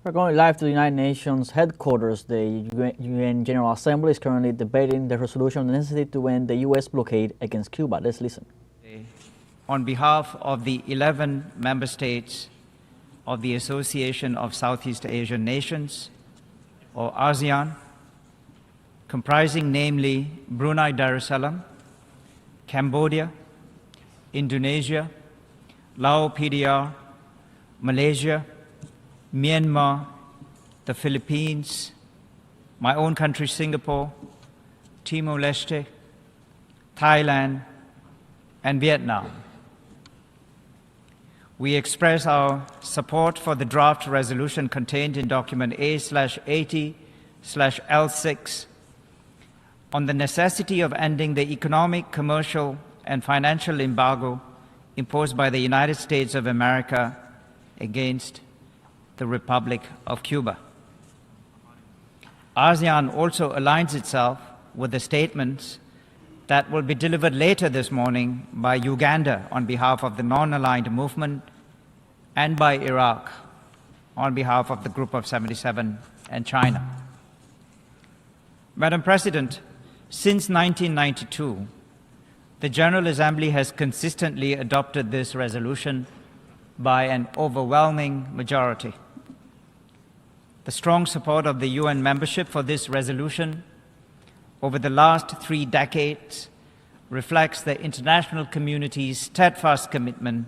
We're going live to the United Nations headquarters. The UN General Assembly is currently debating the resolution on the necessity to end the U.S. blockade against Cuba. Let's listen. On behalf of the 11 member states of the Association of Southeast Asian Nations, or ASEAN, comprising namely Brunei Darussalam, Cambodia, Indonesia, Laos PDR, Malaysia, Myanmar, the Philippines, my own country Singapore, Timor-Leste, Thailand, and Vietnam. We express our support for the draft resolution contained in document A/80/L6 on the necessity of ending the economic, commercial, and financial embargo imposed by the United States of America against the Republic of Cuba. ASEAN also aligns itself with the statements that will be delivered later this morning by Uganda on behalf of the non-aligned movement and by Iraq on behalf of the Group of 77 and China. Madam President, since 1992, the General Assembly has consistently adopted this resolution by an overwhelming majority. The strong support of the UN membership for this resolution over the last 3 decades reflects the international community's steadfast commitment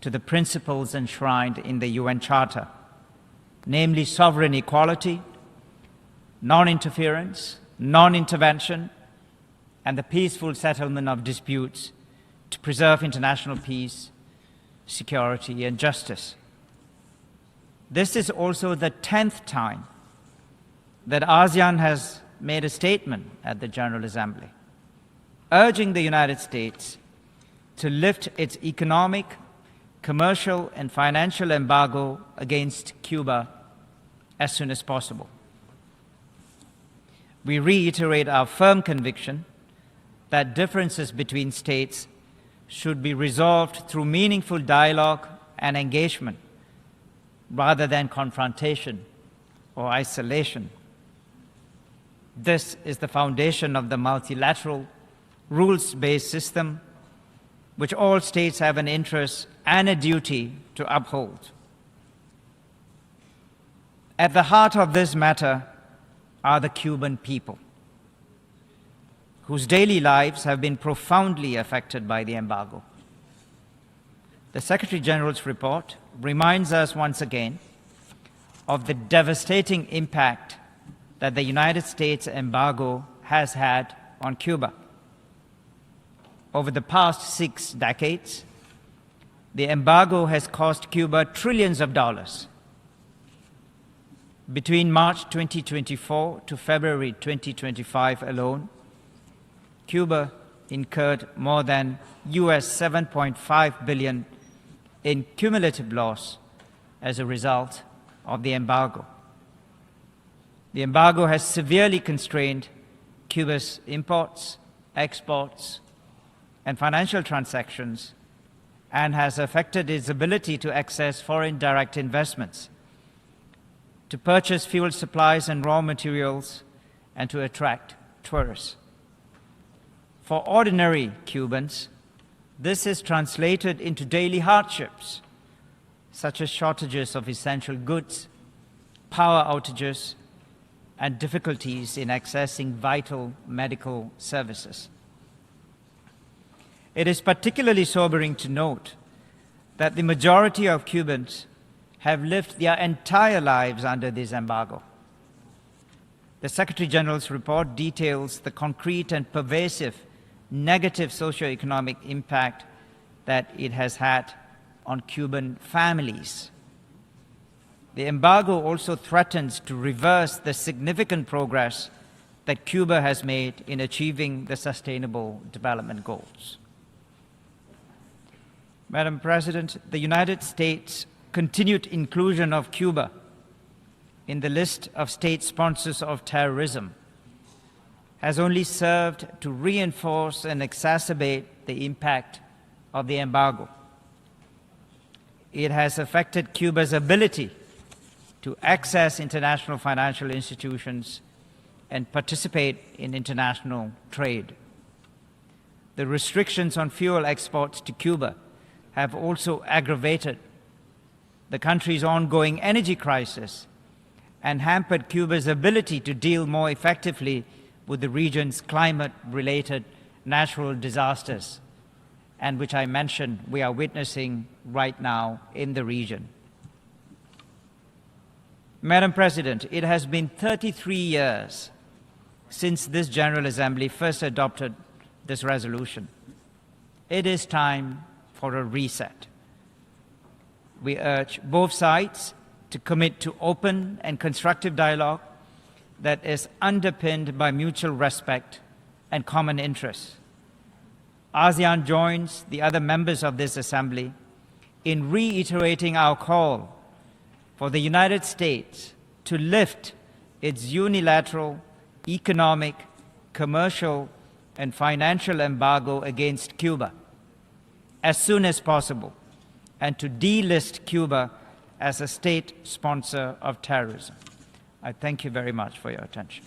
to the principles enshrined in the UN Charter, namely sovereign equality, non-interference, non-intervention, and the peaceful settlement of disputes to preserve international peace, security, and justice. This is also the 10th time that ASEAN has made a statement at the General Assembly, urging the United States to lift its economic, commercial, and financial embargo against Cuba as soon as possible. We reiterate our firm conviction that differences between states should be resolved through meaningful dialogue and engagement rather than confrontation or isolation. This is the foundation of the multilateral, rules-based system which all states have an interest and a duty to uphold. At the heart of this matter are the Cuban people, whose daily lives have been profoundly affected by the embargo. The Secretary General's report reminds us once again of the devastating impact that the United States embargo has had on Cuba. Over the past 6 decades, the embargo has cost Cuba trillions of dollars. Between March 2024 to February 2025 alone, Cuba incurred more than $7.5 billion in cumulative loss as a result of the embargo. The embargo has severely constrained Cuba's imports, exports, and financial transactions, and has affected its ability to access foreign direct investments, to purchase fuel supplies and raw materials, and to attract tourists. For ordinary Cubans, this is translated into daily hardships, such as shortages of essential goods, power outages, and difficulties in accessing vital medical services. It is particularly sobering to note that the majority of Cubans have lived their entire lives under this embargo. The Secretary General's report details the concrete and pervasive negative socioeconomic impact that it has had on Cuban families. The embargo also threatens to reverse the significant progress that Cuba has made in achieving the Sustainable Development Goals. Madam President, the United States' continued inclusion of Cuba in the list of state sponsors of terrorism has only served to reinforce and exacerbate the impact of the embargo. It has affected Cuba's ability to access international financial institutions and participate in international trade. The restrictions on fuel exports to Cuba have also aggravated the country's ongoing energy crisis and hampered Cuba's ability to deal more effectively with the region's climate-related natural disasters, and which I mentioned we are witnessing right now in the region. Madam President, it has been 33 years since this General Assembly first adopted this resolution. It is time for a reset. We urge both sides to commit to open and constructive dialogue that is underpinned by mutual respect and common interests. ASEAN joins the other members of this Assembly in reiterating our call for the United States to lift its unilateral economic, commercial, and financial embargo against Cuba as soon as possible, and to delist Cuba as a state sponsor of terrorism. I thank you very much for your attention.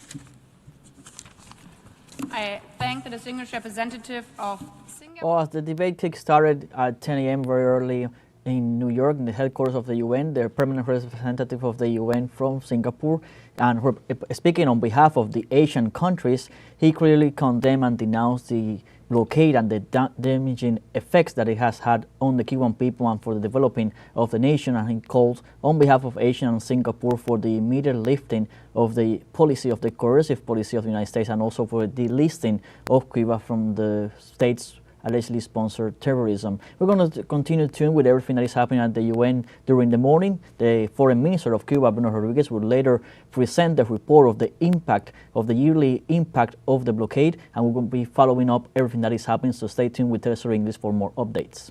I thank the distinguished representative of Singapore. Well, as the debate kick-started at 10 a.m. very early in New York, in the headquarters of the UN, the permanent representative of the UN from Singapore, and speaking on behalf of the Asian countries, he clearly condemned and denounced the blockade and the damaging effects that it has had on the Cuban people and for the developing of the nation. And he called on behalf of Asia and Singapore for the immediate lifting of the policy, of the coercive policy of the United States, and also for the delisting of Cuba from the states allegedly sponsored terrorism. We're going to continue tuned with everything that is happening at the UN during the morning. The Foreign Minister of Cuba, Bruno Rodriguez, will later present the report of the impact, of the yearly impact of the blockade, and we're going to be following up everything that is happening, so stay tuned with teleSUR English for more updates.